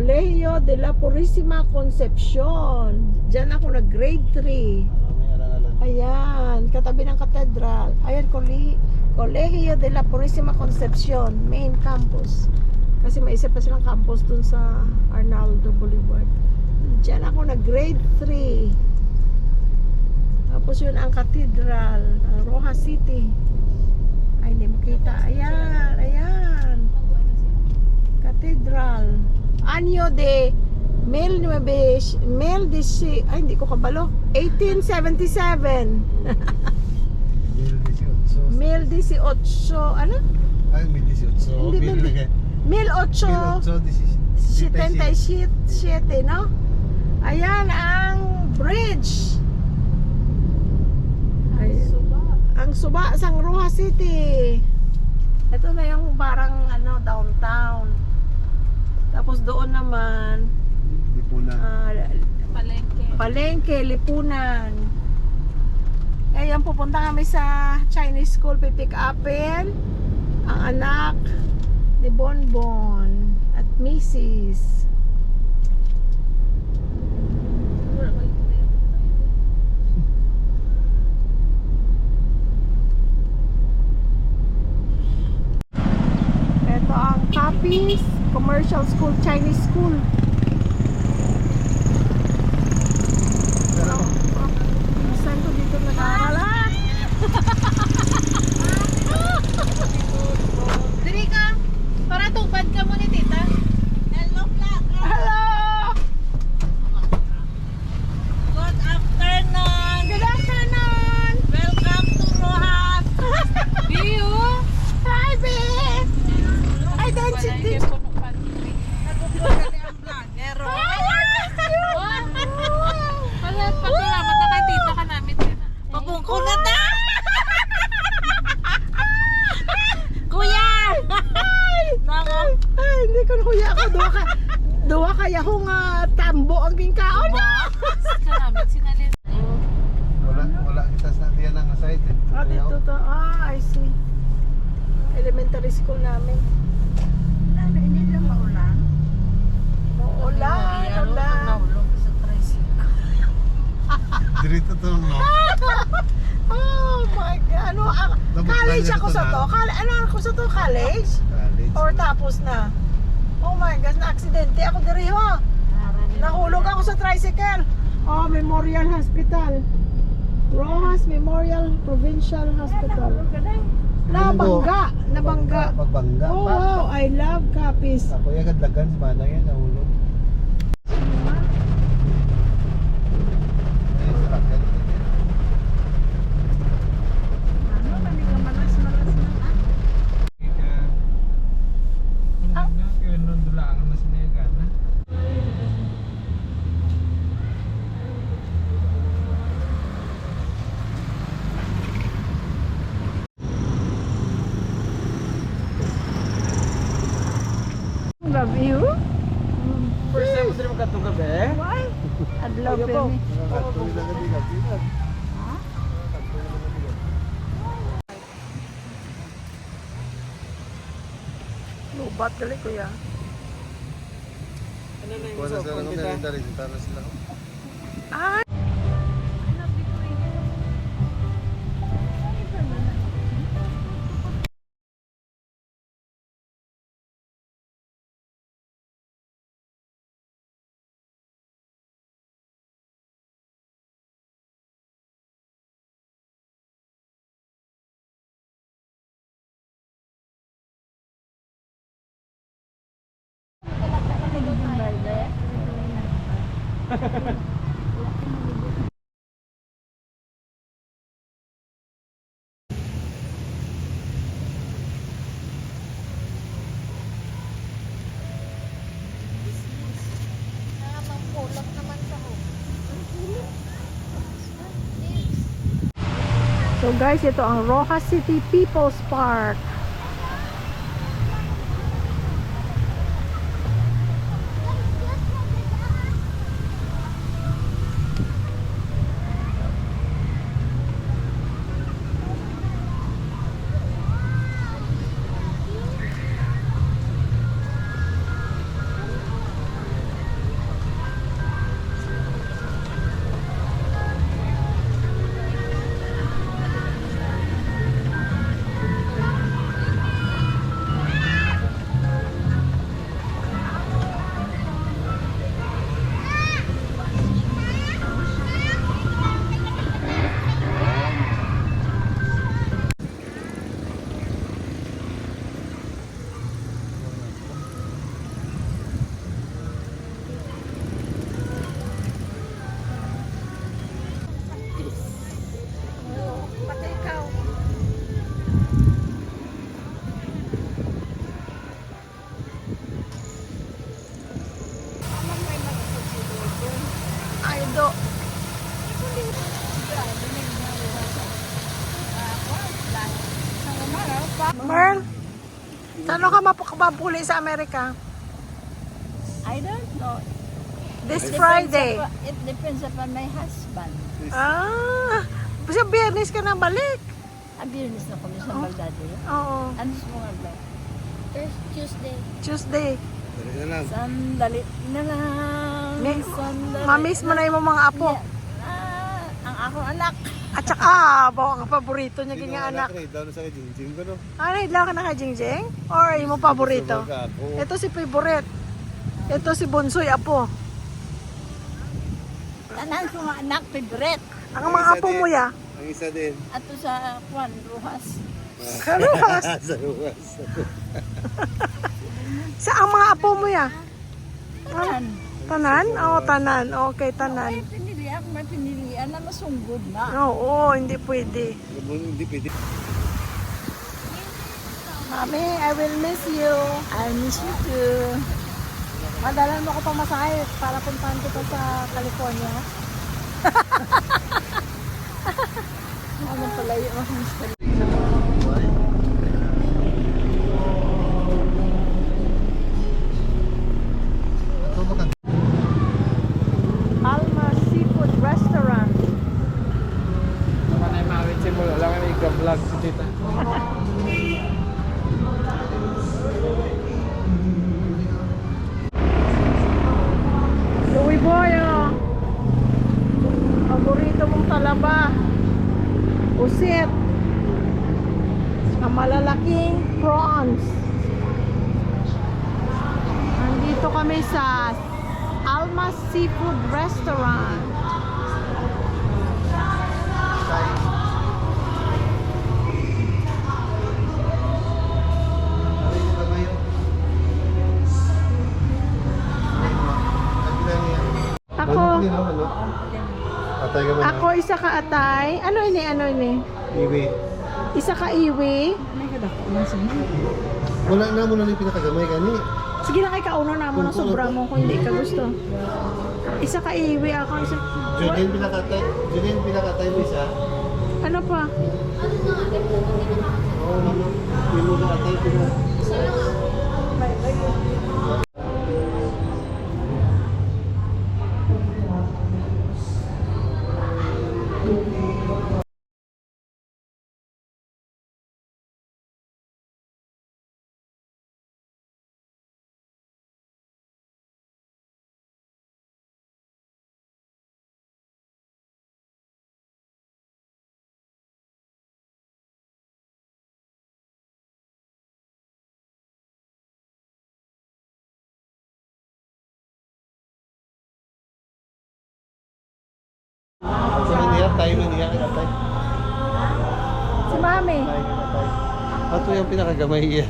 Colegio de la Purísima Concepcion. Diyan ako nag grade 3. May arangalan. Ayan, katabi ng katedral. Ayan, Colegio de la Purísima Concepcion, main campus. Kasi may isa pa silang campus dun sa Arnaldo Boulevard. Diyan ako nag grade 3. Tapos yun ang katedral, ang Rojas City. Ay, hindi makita. Ayan, ayan. Katedral. Anyo de ay, hindi ko kabalo. 1877. 1818. Ano? Ay, 18. Hindi, 1877, no? Ayan ang bridge. Ay, ang Suba sang Rojas City. Ito na yung parang ano, downtown. Tapos doon naman Lipunan. Palengke, Lipunan. Ngayon pupunta kami sa Chinese school, pipick upin ang anak ni Bonbon at Mrs. Ito ang Capiz Commercial School, Chinese School. Saan ko dito nag-aaral? Diri ka, para tupad ka mo ni tita. Hello, vlog. Hello! Good afternoon. Good afternoon! Welcome to Rojas. View. Hi, babe! Ay, density! Nag-upload ka ni ang vlogero. Pasalamat na kay tita ka namin. Pabungko na ta. Kuya! Nako. Ay, hindi ko na kuya ako. Duwa kaya ko nga tambo ang ginkaon na. Salamat sinalin. Wala kita sa diyan ang site. Ah, dito to. Ah, I see. Elementary school namin. Hindi lang maulan. Ulan, ulan. Nahulog sa tricycle. Dirito to no. Oh my God. Ano, college ako sa to? Ano ako sa to? College? College. Or tapos na? Oh my God, na-aksidente ako diri ho. Nahulog ako sa tricycle. Oh, Memorial Hospital. Rojas Memorial Provincial Hospital. Nabangga. Pagbangga. Oh, wow. I love Capiz. Ako yung kadlagan si Manang yan, nahulog. Ayun sa lakad. Love you. First time mo din magkatong gabi? Why? Adlaw Ayaw pa po. mi. Nakatuloy lang kami gabi. Lubat gali kuya. Ano na yung Kuha na gusto sila kong ng tita? military, na sila. Ah, so guys, ito ang Rojas City People's Park. Ano ka mapapuli sa Amerika? I don't know. This Friday. It depends upon my husband. Ah, kasi Biyernes ka na balik. Biyernes na kami sa Baldade. Oo. Ano sa mga ba? Tuesday. Dali na lang. Sandali na lang. Sandali. Mamiss mo na yung mga apo. Ang akong anak. At saka, bawa ang paborito niya Hindi ganyan na anak. anak. Daw na sa jingjing ko, no? Ano, idlaw ka na kay Jingjing? Or yung mo paborito? Sabag ako. Ito si favorite. Ito si Bonsoy apo. Tanan ko nga anak, favorite. Ang mga apo mo ya. Ang isa din. Ato sa Juan Rojas. Karuhas. Sa luwas. Sa ang mga apo mo ya. Tanan. Tanan? Oo, tanan. Okay, tanan. May pinilian na masunggod na. Oo, hindi pwede. Hindi pwede. Mami, I will miss you. I miss you too. Madalan mo ko pamasahe para puntahan kita sa California. Ano pala yung mga Alma Seafood Restaurant. Baka na yung mawin simula lang kami ika-vlog si tita. Louie boy, oh. Paborito mong talaba. Usit. Ang malalaking prawns. Nandito kami sa Alma Seafood Restaurant. Ako, Atay ka man. ako isa ka atay. Ano ini? Ano ini? Iwi. Isa ka iwi. Wala na mo na yung pinakagamay gani. Sige lang kay kauno na mo na sobra mo kung hindi ka gusto. Isa ka iwi ako. Isa. Julien pinakatay. Julien pinakatay mo isa. Ano pa? Oo, mama. Hindi mo na atay pinakatay. Sa Manila, tayo Manila ka atay. Si Mami. Tayo ka atay. Ato yung pinakagamay iya.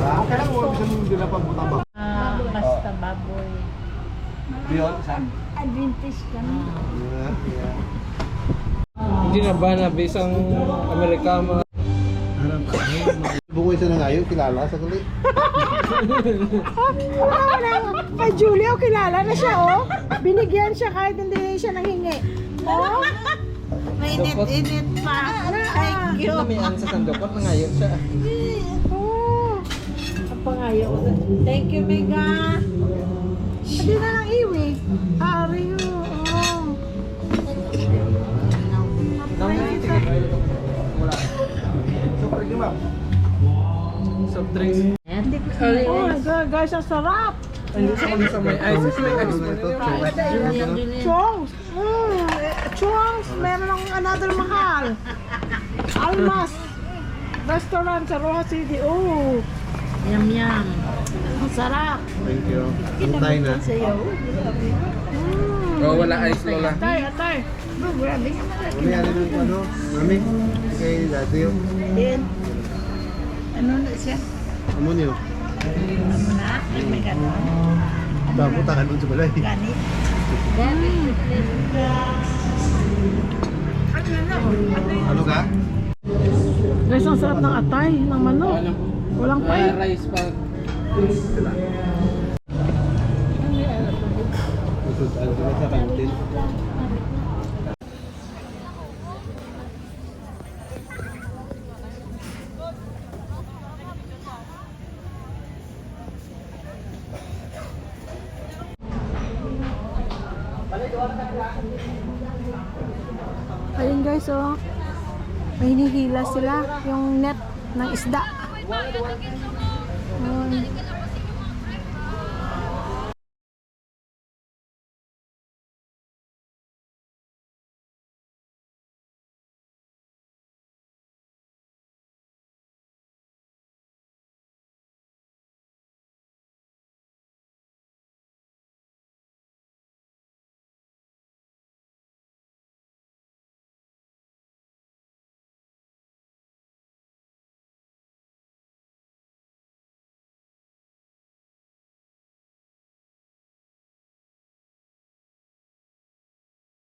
Okay lang mo, bisa mo hindi na pagbutang ba? Basta baboy. Diyon, sa? Adventist kami. Yeah. Hindi na ba na bisang Amerika mga Bungoy sa nangayo, kilala sa kuli. Kay Julio, kilala na siya, oh. Binigyan siya kahit hindi siya nanghingi. Oh. Mainit-init pa. Thank you. may ang sa sandokot na ngayon siya. Oh. Ang pangayo ko. Thank you, Mega. Hindi na lang iwi. Ari, oh. Super di ma'am. Soft drinks. Oh my God, guys, ang sarap. Hindi sa kami sa may ice. May ice mo Chongs. Chongs, meron ng another mahal. Almas Restaurant sa Rojas City. Oh, Yum, yum. ang sarap. Thank you. Antay na. Sa'yo. Oh, wala ice lola. Atay, atay. Bro, grabe ka na. Ano yan yung ano? Mami? Kay dati yung Din. Ano na siya? amo niyo. Ano na? May ganon. Bago takan doon sa balay. Gani. Gani. Ano ka? Guys, ang sarap ng atay, ng manok. Walang pay. Rice pa. Usod ano sa kantin. Ayun guys, oh. May hinihila sila yung net ng isda. Ayun.